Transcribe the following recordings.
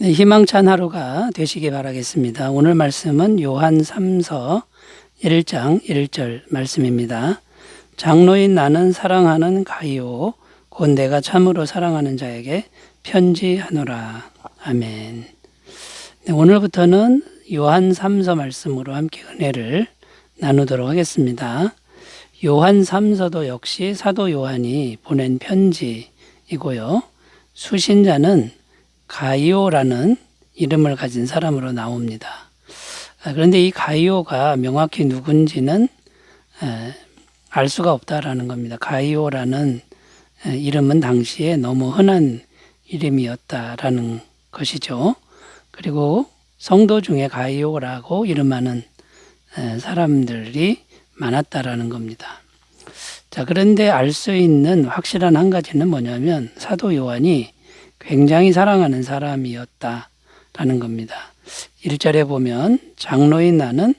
네, 희망찬 하루가 되시기 바라겠습니다. 오늘 말씀은 요한 3서 1장 1절 말씀입니다. 장로인 나는 사랑하는 가이오 곧 내가 참으로 사랑하는 자에게 편지하노라. 아멘. 네, 오늘부터는 요한 3서 말씀으로 함께 은혜를 나누도록 하겠습니다. 요한 3서도 역시 사도 요한이 보낸 편지이고요. 수신자는 가이오라는 이름을 가진 사람으로 나옵니다. 그런데 이 가이오가 명확히 누군지는 알 수가 없다라는 겁니다. 가이오라는 이름은 당시에 너무 흔한 이름이었다라는 것이죠. 그리고 성도 중에 가이오라고 이름하는 사람들이 많았다라는 겁니다. 자, 그런데 알 수 있는 확실한 한 가지는 뭐냐면 사도 요한이 굉장히 사랑하는 사람이었다라는 겁니다. 1절에 보면 장로인 나는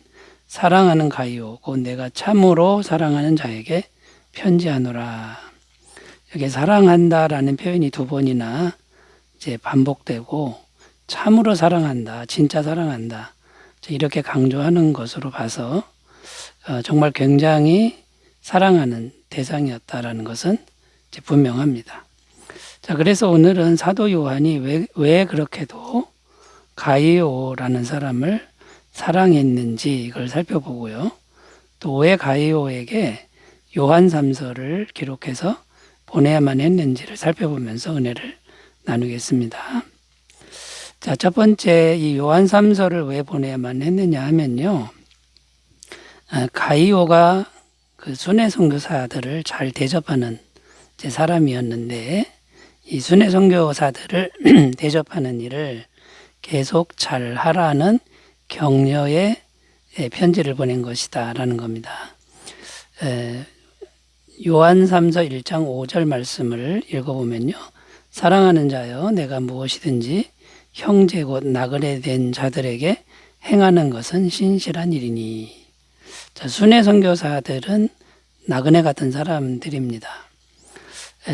사랑하는 가이오 곧 내가 참으로 사랑하는 자에게 편지하노라. 여기 사랑한다라는 표현이 두 번이나 이제 반복되고 참으로 사랑한다, 진짜 사랑한다 이렇게 강조하는 것으로 봐서 정말 굉장히 사랑하는 대상이었다라는 것은 이제 분명합니다. 자, 그래서 오늘은 사도 요한이 왜 그렇게도 가이오라는 사람을 사랑했는지 이걸 살펴보고요. 또 왜 가이오에게 요한 3서를 기록해서 보내야만 했는지를 살펴보면서 은혜를 나누겠습니다. 자, 첫 번째 이 요한 3서를 왜 보내야만 했느냐 하면요. 가이오가 그 순회 선교사들을 잘 대접하는 사람이었는데 이 순회 선교사들을 대접하는 일을 계속 잘 하라는 격려의 편지를 보낸 것이다라는 겁니다. 요한 3서 1장 5절 말씀을 읽어보면요. 사랑하는 자여 내가 무엇이든지 형제 곧 나그네 된 자들에게 행하는 것은 신실한 일이니. 자, 순회 선교사들은 나그네 같은 사람들입니다.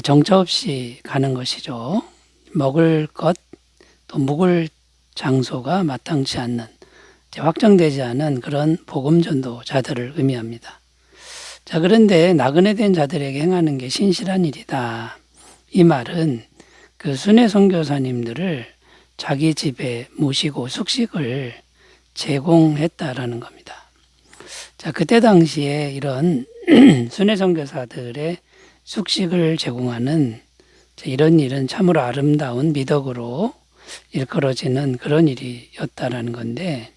정처 없이 가는 것이죠. 먹을 것, 또 묵을 장소가 마땅치 않는, 확정되지 않은 그런 복음전도자들을 의미합니다. 자, 그런데 나그네 된 자들에게 행하는 게 신실한 일이다. 이 말은 그 순회 선교사님들을 자기 집에 모시고 숙식을 제공했다라는 겁니다. 자, 그때 당시에 이런 순회 선교사들의 숙식을 제공하는 이런 일은 참으로 아름다운 미덕으로 일컬어지는 그런 일이었다라는 건데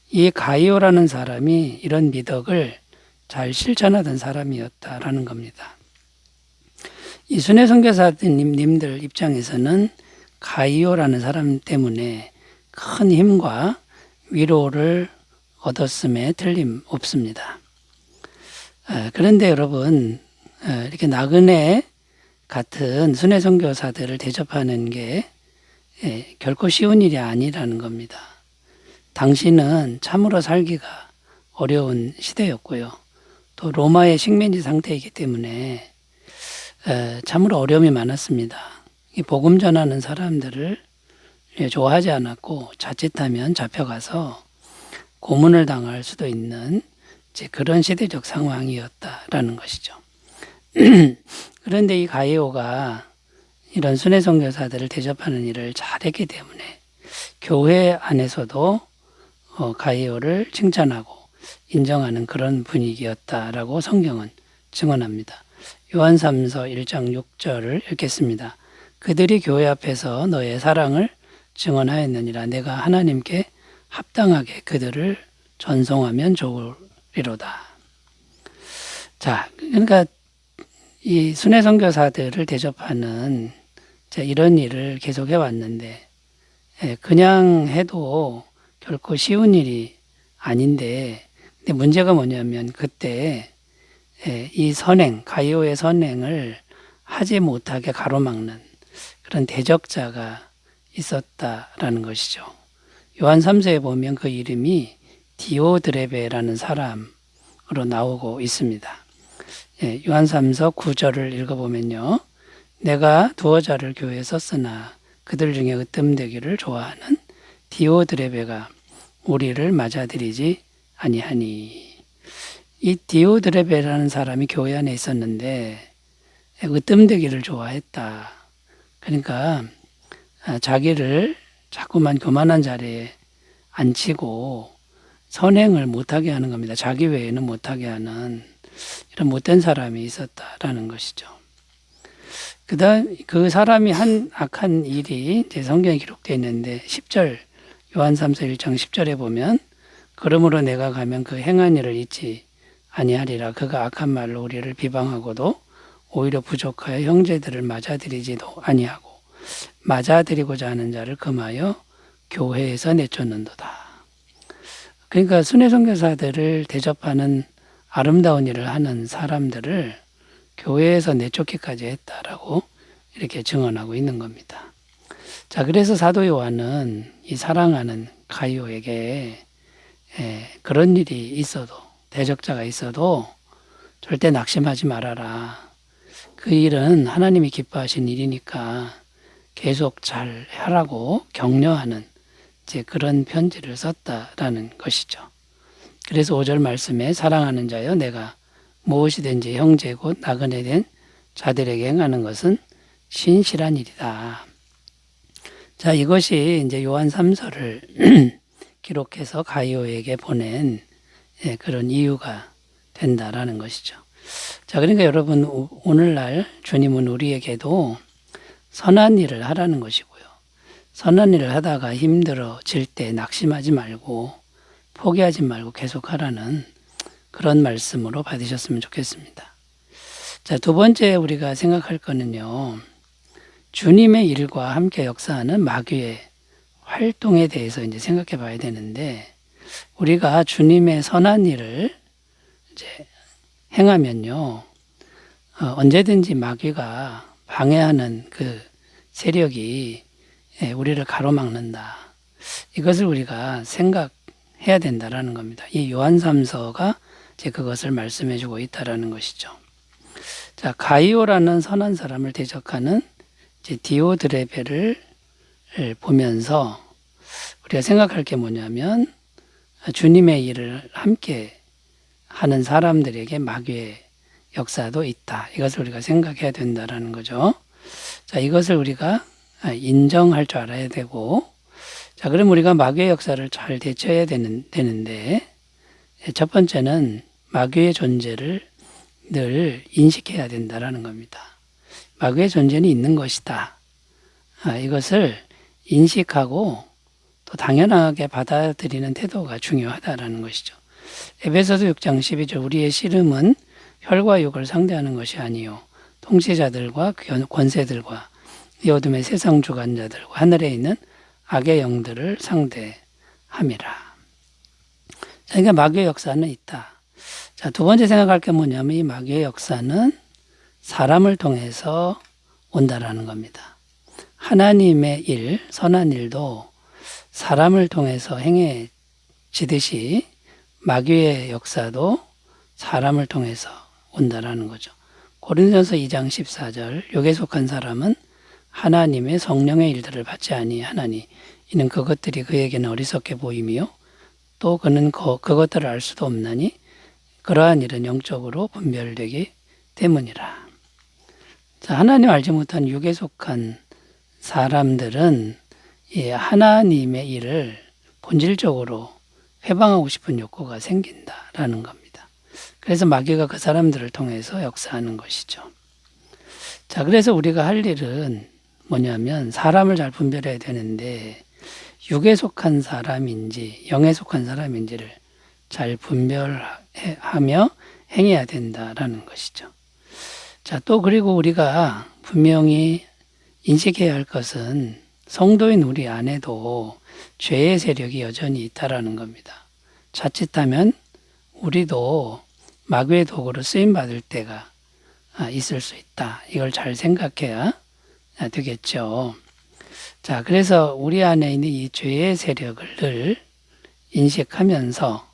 이 가이오라는 사람이 이런 미덕을 잘 실천하던 사람이었다라는 겁니다. 이 순회 선교사님들 입장에서는 가이오라는 사람 때문에 큰 힘과 위로를 얻었음에 틀림없습니다. 그런데 여러분 이렇게 나그네 같은 순회 선교사들을 대접하는 게 결코 쉬운 일이 아니라는 겁니다. 당시는 참으로 살기가 어려운 시대였고요. 또 로마의 식민지 상태이기 때문에 참으로 어려움이 많았습니다. 복음 전하는 사람들을 좋아하지 않았고 자칫하면 잡혀가서 고문을 당할 수도 있는 그런 시대적 상황이었다라는 것이죠. 그런데 이 가이오가 이런 순회 선교사들을 대접하는 일을 잘했기 때문에 교회 안에서도 가이오를 칭찬하고 인정하는 그런 분위기였다라고 성경은 증언합니다. 요한 3서 1장 6절을 읽겠습니다. 그들이 교회 앞에서 너의 사랑을 증언하였느니라. 내가 하나님께 합당하게 그들을 전송하면 좋으리로다. 자, 그러니까 이 순회 선교사들을 대접하는 이런 일을 계속해 왔는데 그냥 해도 결코 쉬운 일이 아닌데 근데 문제가 뭐냐면 그때 이 선행, 가이오의 선행을 하지 못하게 가로막는 그런 대적자가 있었다라는 것이죠. 요한 3서에 보면 그 이름이 디오드레베라는 사람으로 나오고 있습니다. 요한 3서 9절을 읽어보면요. 내가 두어 자를 교회에 썼으나 그들 중에 으뜸되기를 좋아하는 디오드레베가 우리를 맞아들이지 아니하니. 이 디오드레베라는 사람이 교회 안에 있었는데 으뜸되기를 좋아했다. 그러니까 자기를 자꾸만 교만한 자리에 앉히고 선행을 못하게 하는 겁니다. 자기 외에는 못하게 하는 이런 못된 사람이 있었다라는 것이죠. 그다음 그 사람이 한 악한 일이 이제 성경에 기록되어 있는데 10절 요한 3서 1장 10절에 보면 그러므로 내가 가면 그 행한 일을 잊지 아니하리라. 그가 악한 말로 우리를 비방하고도 오히려 부족하여 형제들을 맞아들이지도 아니하고 맞아들이고자 하는 자를 금하여 교회에서 내쫓는도다. 그러니까 순회 선교사들을 대접하는 아름다운 일을 하는 사람들을 교회에서 내쫓기까지 했다라고 이렇게 증언하고 있는 겁니다. 자, 그래서 사도 요한은 이 사랑하는 가이오에게 그런 일이 있어도 대적자가 있어도 절대 낙심하지 말아라. 그 일은 하나님이 기뻐하신 일이니까 계속 잘 하라고 격려하는 이제 그런 편지를 썼다라는 것이죠. 그래서 5절 말씀에 사랑하는 자여 내가 무엇이든지 형제 곧 나그네 된 자들에게 행하는 것은 신실한 일이다. 자, 이것이 이제 요한 3서를 기록해서 가이오에게 보낸 그런 이유가 된다라는 것이죠. 자, 그러니까 여러분 오늘날 주님은 우리에게도 선한 일을 하라는 것이고요. 선한 일을 하다가 힘들어질 때 낙심하지 말고 포기하지 말고 계속 하라는 그런 말씀으로 받으셨으면 좋겠습니다. 자, 두 번째 우리가 생각할 거는요. 주님의 일과 함께 역사하는 마귀의 활동에 대해서 이제 생각해 봐야 되는데 우리가 주님의 선한 일을 이제 행하면요. 언제든지 마귀가 방해하는 그 세력이 우리를 가로막는다. 이것을 우리가 생각해야 된다라는 겁니다. 이 요한 3서가 이제 그것을 말씀해 주고 있다라는 것이죠. 자, 가이오라는 선한 사람을 대적하는 이제 디오드레베를 보면서 우리가 생각할 게 뭐냐면 주님의 일을 함께 하는 사람들에게 마귀의 역사도 있다. 이것을 우리가 생각해야 된다라는 거죠. 자, 이것을 우리가 인정할 줄 알아야 되고, 자, 그럼 우리가 마귀의 역사를 잘 대처해야 되는데, 첫 번째는 마귀의 존재를 늘 인식해야 된다라는 겁니다. 마귀의 존재는 있는 것이다. 이것을 인식하고 또 당연하게 받아들이는 태도가 중요하다라는 것이죠. 에베소서 6장 12절 우리의 씨름은 혈과 육을 상대하는 것이 아니요 통치자들과 권세들과 이 어둠의 세상 주관자들과 하늘에 있는 악의 영들을 상대함이라. 그러니까 마귀의 역사는 있다. 자, 두 번째 생각할 게 뭐냐면 이 마귀의 역사는 사람을 통해서 온다라는 겁니다. 하나님의 일, 선한 일도 사람을 통해서 행해지듯이 마귀의 역사도 사람을 통해서 온다라는 거죠. 고린도전서 2장 14절 육에 속한 사람은 하나님의 성령의 일들을 받지 아니하나니 이는 그것들이 그에게는 어리석게 보임이요 또 그는 그것들을 알 수도 없나니 그러한 일은 영적으로 분별되기 때문이라. 자, 하나님 알지 못한 육에 속한 사람들은 이 하나님의 일을 본질적으로 회방하고 싶은 욕구가 생긴다라는 겁니다. 그래서 마귀가 그 사람들을 통해서 역사하는 것이죠. 자, 그래서 우리가 할 일은 뭐냐면 사람을 잘 분별해야 되는데 육에 속한 사람인지 영에 속한 사람인지를 잘 분별하며 행해야 된다라는 것이죠. 자, 또 그리고 우리가 분명히 인식해야 할 것은 성도인 우리 안에도 죄의 세력이 여전히 있다라는 겁니다. 자칫하면 우리도 마귀의 도구로 쓰임받을 때가 있을 수 있다. 이걸 잘 생각해야 되겠죠. 자, 그래서 우리 안에 있는 이 죄의 세력을 늘 인식하면서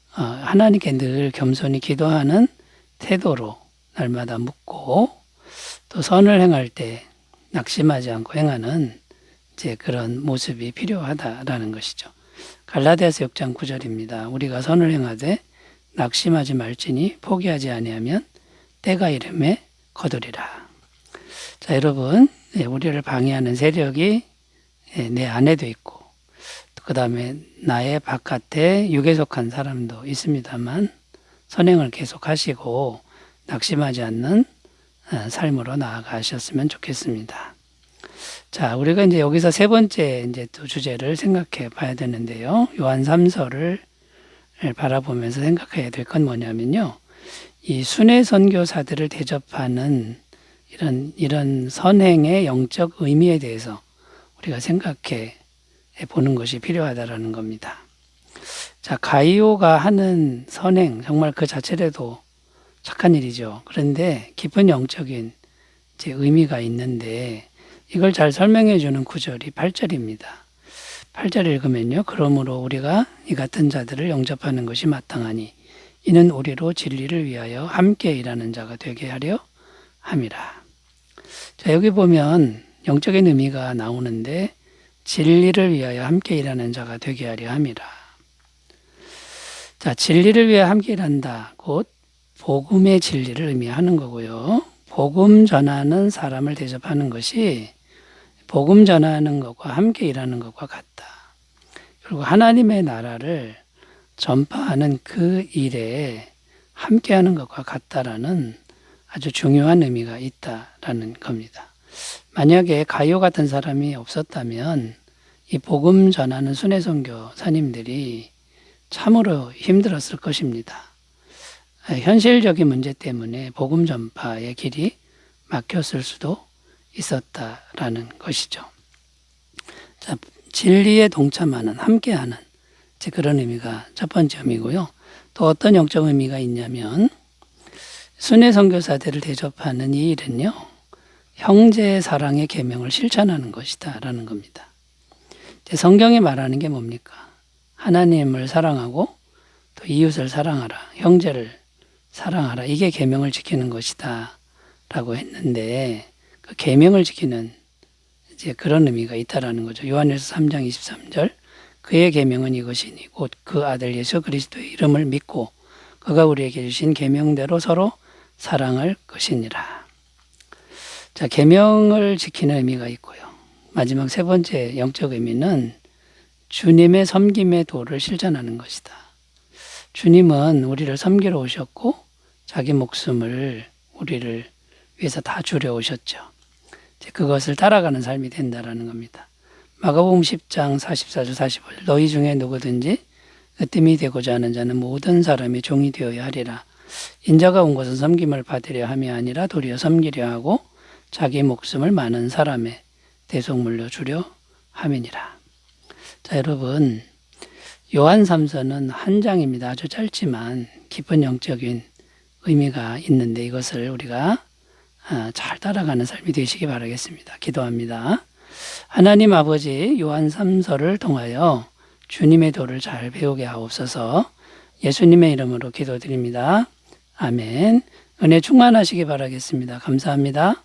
하나님께 늘 겸손히 기도하는 태도로 날마다 묻고 또 선을 행할 때 낙심하지 않고 행하는 이제 그런 모습이 필요하다라는 것이죠. 갈라디아서 6장 9절입니다. 우리가 선을 행하되 낙심하지 말지니 포기하지 아니하면 때가 이름에 거두리라. 자, 여러분, 우리를 방해하는 세력이 내 안에도 있고, 그 다음에 나의 바깥에 육에 속한 사람도 있습니다만 선행을 계속하시고 낙심하지 않는 삶으로 나아가셨으면 좋겠습니다. 자, 우리가 이제 여기서 세 번째 이제 또 주제를 생각해 봐야 되는데요. 요한 3서를 바라보면서 생각해야 될 건 뭐냐면요. 이 순회 선교사들을 대접하는 이런 선행의 영적 의미에 대해서 우리가 생각해 보는 것이 필요하다라는 겁니다. 자, 가이오가 하는 선행, 정말 그 자체라도 착한 일이죠. 그런데 깊은 영적인 이제 의미가 있는데 이걸 잘 설명해 주는 구절이 8절입니다. 8절 읽으면요. 그러므로 우리가 이 같은 자들을 영접하는 것이 마땅하니 이는 우리로 진리를 위하여 함께 일하는 자가 되게 하려 함이라. 자, 여기 보면 영적인 의미가 나오는데 진리를 위하여 함께 일하는 자가 되게 하려 함이라. 자, 진리를 위하여 함께 일한다. 곧 복음의 진리를 의미하는 거고요. 복음 전하는 사람을 대접하는 것이 복음 전하는 것과 함께 일하는 것과 같다. 그리고 하나님의 나라를 전파하는 그 일에 함께하는 것과 같다라는 아주 중요한 의미가 있다라는 겁니다. 만약에 가이오 같은 사람이 없었다면 이 복음 전하는 순회선교사님들이 참으로 힘들었을 것입니다. 현실적인 문제 때문에 복음 전파의 길이 막혔을 수도 있었다라는 것이죠. 자, 진리에 동참하는, 함께하는 그런 의미가 첫 번째 의미고요. 또 어떤 영적 의미가 있냐면 순회 선교사들을 대접하는 이 일은요. 형제 사랑의 계명을 실천하는 것이다라는 겁니다. 성경이 말하는 게 뭡니까? 하나님을 사랑하고 또 이웃을 사랑하라, 형제를 사랑하라. 이게 계명을 지키는 것이다라고 했는데 그 계명을 지키는 이제 그런 의미가 있다라는 거죠. 요한일서 3장 23절 그의 계명은 이것이니 곧 그 아들 예수 그리스도의 이름을 믿고 그가 우리에게 주신 계명대로 서로 사랑할 것이니라. 자, 계명을 지키는 의미가 있고요. 마지막 세 번째 영적 의미는 주님의 섬김의 도를 실천하는 것이다. 주님은 우리를 섬기러 오셨고 자기 목숨을 우리를 위해서 다 주려 오셨죠. 그것을 따라가는 삶이 된다라는 겁니다. 마가복음 10장 44절 45절 너희 중에 누구든지 으뜸이 되고자 하는 자는 모든 사람이 종이 되어야 하리라. 인자가 온 것은 섬김을 받으려 함이 아니라 도리어 섬기려 하고 자기 목숨을 많은 사람의 대속물로 주려 함이니라. 자, 여러분, 요한 3서는 한 장입니다. 아주 짧지만 깊은 영적인 의미가 있는데 이것을 우리가 잘 따라가는 삶이 되시기 바라겠습니다. 기도합니다. 하나님 아버지, 요한 3서를 통하여 주님의 도를 잘 배우게 하옵소서. 예수님의 이름으로 기도드립니다. 아멘. 은혜 충만하시기 바라겠습니다. 감사합니다.